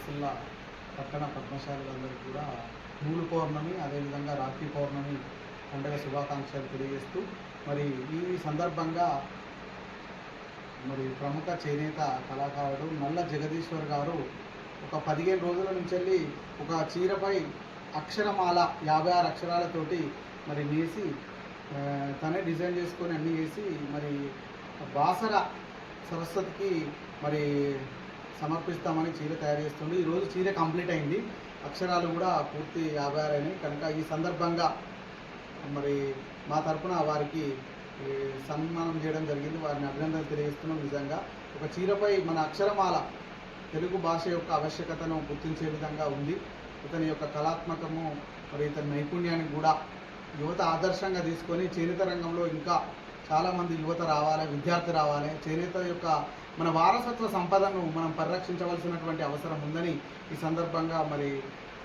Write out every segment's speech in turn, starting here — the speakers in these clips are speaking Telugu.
సిరిసిల్ల పట్టణ పద్మశాలులందరికీ కూడా నూలు పౌర్ణమి అదేవిధంగా రాఖీ పౌర్ణమి పండుగ శుభాకాంక్షలు తెలియజేస్తూ మరి ఈ సందర్భంగా మరి ప్రముఖ చేనేత కళాకారుడు నల్ల జగదీశ్వర్ గారు ఒక 15 రోజుల నుంచి ఒక చీరపై అక్షరమాల 56 అక్షరాలతోటి మరి నేసి తనే డిజైన్ చేసుకొని అన్నీ వేసి మరి బాసర సరస్వతికి మరి సమర్పిస్తామని చీర తయారు చేస్తుంది. ఈరోజు చీర కంప్లీట్ అయింది, అక్షరాలు కూడా పూర్తి 56 అయినాయి. కనుక ఈ సందర్భంగా మరి మా తరపున వారికి సన్మానం చేయడం జరిగింది. వారిని అభినందనలు తెలియజేస్తున్నాం. నిజంగా ఒక చీరపై మన అక్షరమాల తెలుగు భాష యొక్క ఆవశ్యకతను గుర్తించే విధంగా ఉంది. ఇతని యొక్క కళాత్మకము మరి ఇతని నైపుణ్యాన్ని కూడా యువత ఆదర్శంగా తీసుకొని చేనేత రంగంలో ఇంకా చాలామంది యువత రావాలి, విద్యార్థి రావాలి. చేనేత యొక్క మన వారసత్వ సంపదను మనం పరిరక్షించవలసినటువంటి అవసరం ఉందని ఈ సందర్భంగా మరి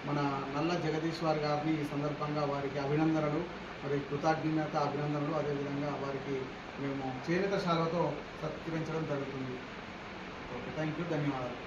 మన నల్ల జగదీశ్వర్ గారిని ఈ సందర్భంగా వారికి అభినందనలు, మరి కృతజ్ఞత అభినందనలు. అదేవిధంగా వారికి మేము చేనేత శాలతో సత్కరించడం జరుగుతుంది. ఓకే, థ్యాంక్ యూ, ధన్యవాదాలు.